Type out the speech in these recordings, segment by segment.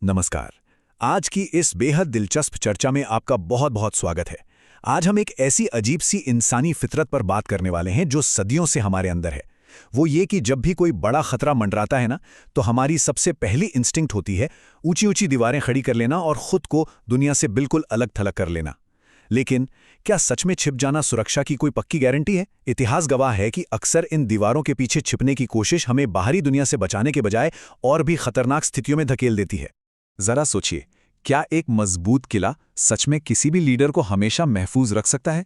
नमस्कार। आज की इस बेहद दिलचस्प चर्चा में आपका बहुत बहुत स्वागत है। आज हम एक ऐसी अजीब सी इंसानी फितरत पर बात करने वाले हैं जो सदियों से हमारे अंदर है। वो ये कि जब भी कोई बड़ा खतरा मंडराता है ना, तो हमारी सबसे पहली इंस्टिंक्ट होती है ऊंची ऊंची दीवारें खड़ी कर लेना और खुद को दुनिया से बिल्कुल अलग थलग कर लेना। लेकिन क्या सच में छिप जाना सुरक्षा की कोई पक्की गारंटी है? इतिहास गवाह है कि अक्सर इन दीवारों के पीछे छिपने की कोशिश हमें बाहरी दुनिया से बचाने के बजाय और भी खतरनाक स्थितियों में धकेल देती है। जरा सोचिए, क्या एक मजबूत किला सच में किसी भी लीडर को हमेशा महफूज रख सकता है?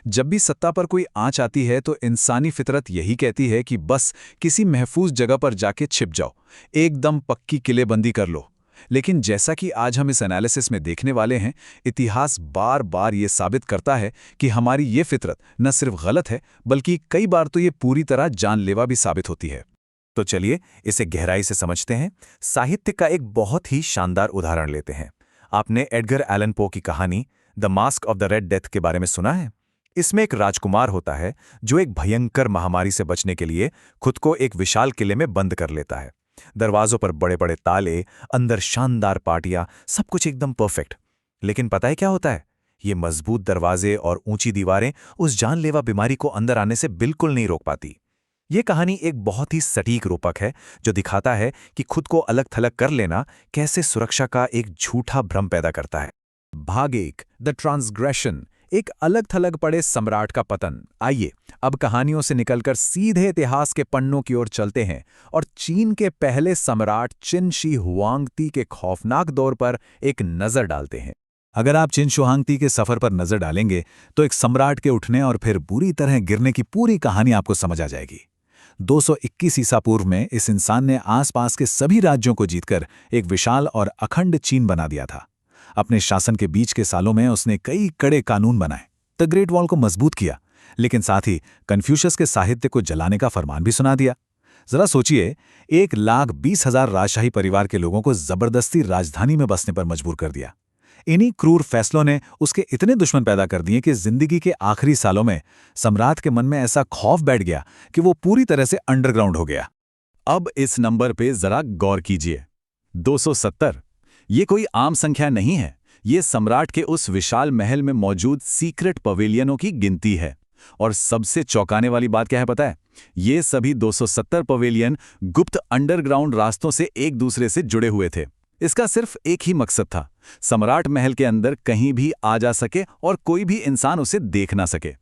जब भी सत्ता पर कोई आंच आती है तो इंसानी फितरत यही कहती है कि बस किसी महफूज जगह पर जाके छिप जाओ, एकदम पक्की किलेबंदी कर लो। लेकिन जैसा कि आज हम इस एनालिसिस में देखने वाले हैं, इतिहास बार बार ये साबित करता है कि हमारी ये फितरत न सिर्फ गलत है, बल्कि कई बार तो ये पूरी तरह जानलेवा भी साबित होती है। तो चलिए इसे गहराई से समझते हैं। साहित्य का एक बहुत ही शानदार उदाहरण लेते हैं। आपने एडगर एलन पो की कहानी the mask of the red death के बारे में सुना है? इसमें एक राजकुमार होता है जो एक भयंकर महामारी से बचने के लिए खुद को एक विशाल किले में बंद कर लेता है। दरवाजों पर बड़े बड़े ताले, अंदर शानदार पाटियां, सब कुछ एकदम परफेक्ट। लेकिन पता है क्या होता है? ये मजबूत दरवाजे और ऊंची दीवारें उस जानलेवा बीमारी को अंदर आने से बिल्कुल नहीं रोक पाती। ये कहानी एक बहुत ही सटीक रूपक है जो दिखाता है कि खुद को अलग थलग कर लेना कैसे सुरक्षा का एक झूठा भ्रम पैदा करता है। भाग 1, द ट्रांसग्रेशन, एक अलग थलग पड़े सम्राट का पतन। आइए अब कहानियों से निकलकर सीधे इतिहास के पन्नों की ओर चलते हैं और चीन के पहले सम्राट चिन शी हुआंगती के खौफनाक दौर पर एक नजर डालते हैं। अगर आप चिन शुआंगती के सफर पर नजर डालेंगे तो एक सम्राट के उठने और फिर बुरी तरह गिरने की पूरी कहानी आपको समझ आ जाएगी। 221 ईसा पूर्व में इस इंसान ने आसपास के सभी राज्यों को जीतकर एक विशाल और अखंड चीन बना दिया था। अपने शासन के बीच के सालों में उसने कई कड़े कानून बनाए, द ग्रेट वॉल को मजबूत किया, लेकिन साथ ही कन्फ्यूशियस के साहित्य को जलाने का फरमान भी सुना दिया। जरा सोचिए, 1,20,000 राजशाही परिवार के लोगों को जबरदस्ती राजधानी में बसने पर मजबूर कर दिया। इन्हीं क्रूर फैसलों ने उसके इतने दुश्मन पैदा कर दिए कि जिंदगी के आखिरी सालों में सम्राट के मन में ऐसा खौफ बैठ गया कि वो पूरी तरह से अंडरग्राउंड हो गया। अब इस नंबर पे जरा गौर कीजिए, 270। ये कोई आम संख्या नहीं है, ये सम्राट के उस विशाल महल में मौजूद सीक्रेट पवेलियनों की गिनती है। और सबसे चौंकाने वाली बात क्या है पता है? ये सभी 270 पवेलियन गुप्त अंडरग्राउंड रास्तों से एक दूसरे से जुड़े हुए थे। इसका सिर्फ एक ही मकसद था, सम्राट महल के अंदर कहीं भी आ जा सके और कोई भी इंसान उसे देख ना सके।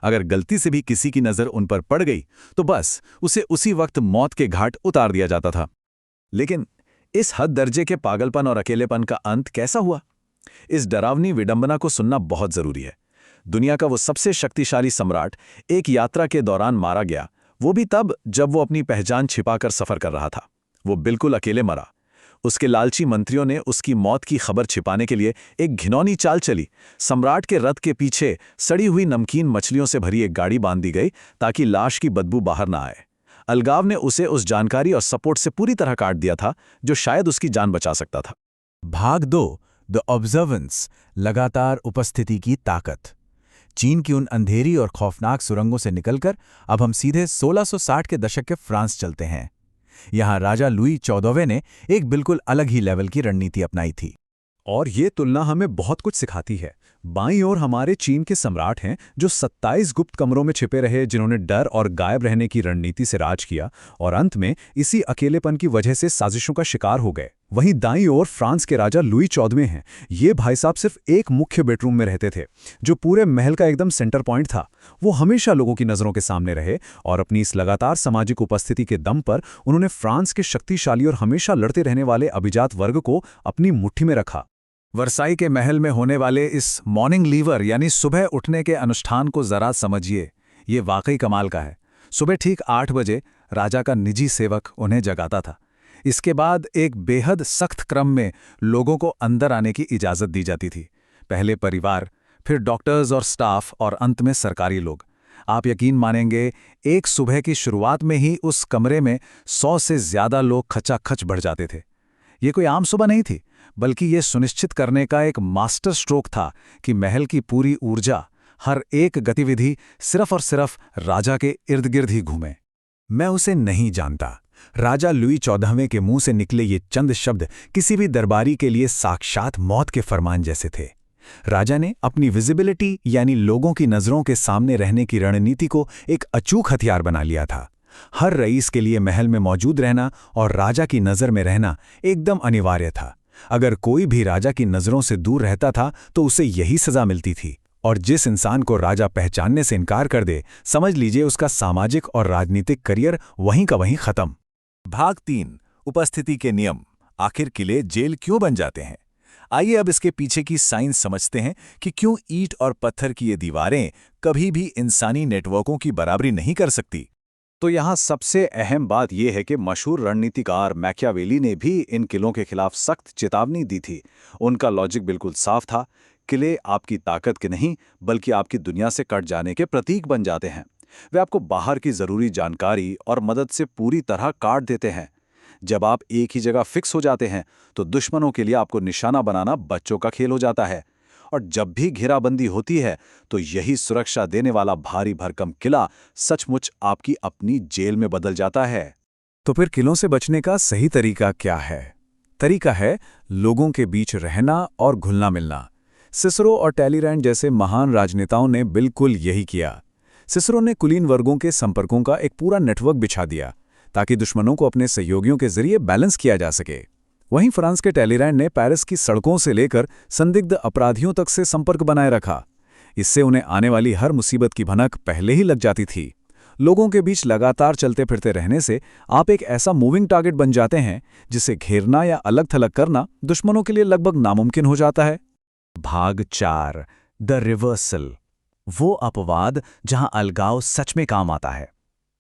अगर गलती से भी किसी की नजर उन पर पड़ गई तो बस उसे उसी वक्त मौत के घाट उतार दिया जाता था। लेकिन इस हद दर्जे के पागलपन और अकेलेपन का अंत कैसा हुआ? इस डरावनी विडंबना को सुनना बहुत जरूरी है। दुनिया का वो सबसे शक्तिशाली सम्राट एक यात्रा के दौरान मारा गया, वो भी तब जब वो अपनी पहचान छिपाकर सफर कर रहा था। वो बिल्कुल अकेले मरा। उसके लालची मंत्रियों ने उसकी मौत की खबर छिपाने के लिए एक घिनौनी चाल चली। सम्राट के रथ के पीछे सड़ी हुई नमकीन मछलियों से भरी एक गाड़ी बांध दी गई ताकि लाश की बदबू बाहर ना आए। अलगाव ने उसे उस जानकारी और सपोर्ट से पूरी तरह काट दिया था जो शायद उसकी जान बचा सकता था। भाग 2, द ऑब्जर्वेंस, लगातार उपस्थिति की ताकत। चीन की उन अंधेरी और खौफनाक सुरंगों से निकलकर अब हम सीधे 1660 के दशक के फ्रांस चलते हैं। यहां राजा लुई 14वें ने एक बिल्कुल अलग ही लेवल की रणनीति अपनाई थी। और ये तुलना हमें बहुत कुछ सिखाती है। बाईं ओर हमारे चीन के सम्राट हैं जो 27 गुप्त कमरों में छिपे रहे, जिन्होंने डर और गायब रहने की रणनीति से राज किया और अंत में इसी अकेलेपन की वजह से साजिशों का शिकार हो गए। वहीं दाईं ओर फ्रांस के राजा लुई 14वें हैं। ये भाई साहब सिर्फ एक मुख्य बेडरूम में रहते थे जो पूरे महल का एकदम सेंटर पॉइंट था। वो हमेशा लोगों की नज़रों के सामने रहे और अपनी इस लगातार सामाजिक उपस्थिति के दम पर उन्होंने फ्रांस के शक्तिशाली और हमेशा लड़ते रहने वाले अभिजात वर्ग को अपनी मुट्ठी में रखा। वर्साई के महल में होने वाले इस मॉर्निंग लीवर यानी सुबह उठने के अनुष्ठान को जरा समझिए। ये वाकई कमाल का है। सुबह ठीक 8 बजे राजा का निजी सेवक उन्हें जगाता था। इसके बाद एक बेहद सख्त क्रम में लोगों को अंदर आने की इजाज़त दी जाती थी। पहले परिवार, फिर डॉक्टर्स और स्टाफ और अंत में सरकारी लोग। आप यकीन मानेंगे, एक सुबह की शुरुआत में ही उस कमरे में 100 से ज़्यादा लोग खचाखच बढ़ जाते थे। ये कोई आम सुबह नहीं थी, बल्कि ये सुनिश्चित करने का एक मास्टर स्ट्रोक था कि महल की पूरी ऊर्जा, हर एक गतिविधि सिर्फ और सिर्फ राजा के इर्द गिर्द ही घूमे। मैं उसे नहीं जानता, राजा लुई 14वें के मुंह से निकले ये चंद शब्द किसी भी दरबारी के लिए साक्षात मौत के फरमान जैसे थे। राजा ने अपनी विजिबिलिटी यानी लोगों की नज़रों के सामने रहने की रणनीति को एक अचूक हथियार बना लिया था। हर रईस के लिए महल में मौजूद रहना और राजा की नज़र में रहना एकदम अनिवार्य था। अगर कोई भी राजा की नज़रों से दूर रहता था तो उसे यही सज़ा मिलती थी। और जिस इंसान को राजा पहचानने से इनकार कर दे, समझ लीजिए उसका सामाजिक और राजनीतिक करियर वहीं का वहीं खत्म। भाग 3 उपस्थिति के नियम। आखिर किले जेल क्यों बन जाते हैं? आइए अब इसके पीछे की साइंस समझते हैं कि क्यों ईंट और पत्थर की ये दीवारें कभी भी इंसानी नेटवर्कों की बराबरी नहीं कर सकती। तो यहाँ सबसे अहम बात यह है कि मशहूर रणनीतिकार मैकियावेली ने भी इन किलों के खिलाफ सख्त चेतावनी दी थी। उनका लॉजिक बिल्कुल साफ था, किले आपकी ताकत के नहीं बल्कि आपकी दुनिया से कट जाने के प्रतीक बन जाते हैं। वे आपको बाहर की ज़रूरी जानकारी और मदद से पूरी तरह काट देते हैं। जब आप एक ही जगह फिक्स हो जाते हैं तो दुश्मनों के लिए आपको निशाना बनाना बच्चों का खेल हो जाता है। और जब भी घेराबंदी होती है तो यही सुरक्षा देने वाला भारी भरकम किला सचमुच आपकी अपनी जेल में बदल जाता है। तो फिर किलों से बचने का सही तरीका क्या है? तरीका है लोगों के बीच रहना और घुलना मिलना। सिसरो और टैलीरैंड जैसे महान राजनेताओं ने बिल्कुल यही किया। सिसरो ने कुलीन वर्गों के संपर्कों का एक पूरा नेटवर्क बिछा दिया ताकि दुश्मनों को अपने सहयोगियों के जरिए बैलेंस किया जा सके। वहीं फ्रांस के टैलीरैंड ने पेरिस की सड़कों से लेकर संदिग्ध अपराधियों तक से संपर्क बनाए रखा। इससे उन्हें आने वाली हर मुसीबत की भनक पहले ही लग जाती थी। लोगों के बीच लगातार चलते फिरते रहने से आप एक ऐसा मूविंग टारगेट बन जाते हैं जिसे घेरना या अलग थलग करना दुश्मनों के लिए लगभग नामुमकिन हो जाता है। भाग 4 द रिवर्सल। वो अपवाद जहां अलगाव सच में काम आता है।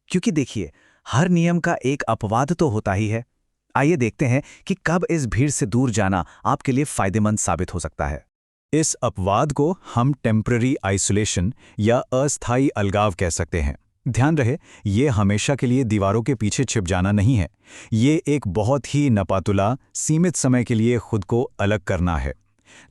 क्योंकि देखिए, हर नियम का एक अपवाद तो होता ही है। आइए देखते हैं कि कब इस भीड़ से दूर जाना आपके लिए फायदेमंद साबित हो सकता है। इस अपवाद को हम टेम्पररी आइसोलेशन या अस्थायी अलगाव कह सकते हैं। ध्यान रहे, ये हमेशा के लिए दीवारों के पीछे छिप जाना नहीं है। ये एक बहुत ही नपातुला, सीमित समय के लिए खुद को अलग करना है।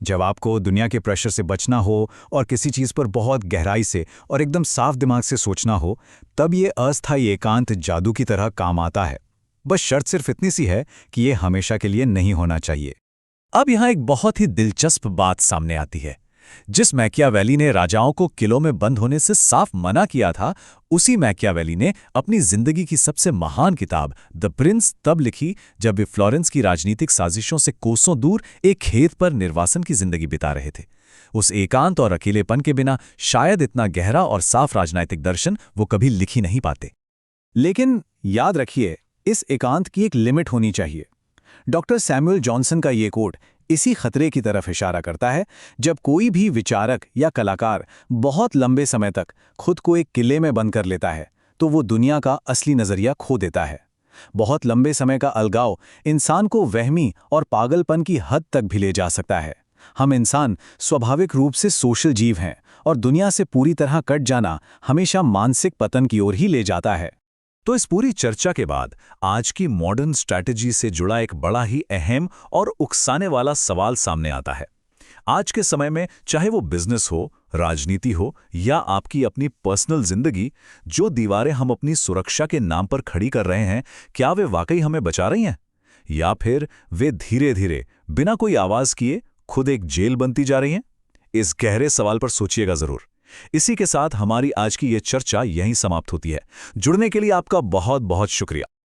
जब आपको दुनिया के प्रेशर से बचना हो और किसी चीज़ पर बहुत गहराई से और एकदम साफ दिमाग से सोचना हो, तब ये अस्थायी एकांत जादू की तरह काम आता है। बस शर्त सिर्फ इतनी सी है कि ये हमेशा के लिए नहीं होना चाहिए। अब यहाँ एक बहुत ही दिलचस्प बात सामने आती है। जिस मैकियावेली ने राजाओं को किलों में बंद होने से साफ मना किया था, उसी मैकियावेली ने अपनी जिंदगी की सबसे महान किताब द प्रिंस तब लिखी जब वे फ्लोरेंस की राजनीतिक साजिशों से कोसों दूर एक खेत पर निर्वासन की जिंदगी बिता रहे थे। उस एकांत और अकेलेपन के बिना शायद इतना गहरा और साफ राजनीतिक दर्शन वो कभी लिख ही नहीं पाते। लेकिन याद रखिए, इस एकांत की एक लिमिट होनी चाहिए। डॉक्टर सैमुअल जॉनसन का ये कोट इसी खतरे की तरफ इशारा करता है। जब कोई भी विचारक या कलाकार बहुत लंबे समय तक खुद को एक किले में बंद कर लेता है तो वो दुनिया का असली नज़रिया खो देता है। बहुत लंबे समय का अलगाव इंसान को वहमी और पागलपन की हद तक भी ले जा सकता है। हम इंसान स्वाभाविक रूप से सोशल जीव हैं और दुनिया से पूरी तरह कट जाना हमेशा मानसिक पतन की ओर ही ले जाता है। तो इस पूरी चर्चा के बाद आज की मॉडर्न स्ट्रैटेजी से जुड़ा एक बड़ा ही अहम और उकसाने वाला सवाल सामने आता है। आज के समय में चाहे वो बिजनेस हो, राजनीति हो या आपकी अपनी पर्सनल जिंदगी, जो दीवारें हम अपनी सुरक्षा के नाम पर खड़ी कर रहे हैं, क्या वे वाकई हमें बचा रही हैं? या फिर वे धीरे धीरे बिना कोई आवाज किए खुद एक जेल बनती जा रही हैं? इस गहरे सवाल पर सोचिएगा जरूर। इसी के साथ हमारी आज की ये चर्चा यहीं समाप्त होती है। जुड़ने के लिए आपका बहुत बहुत शुक्रिया।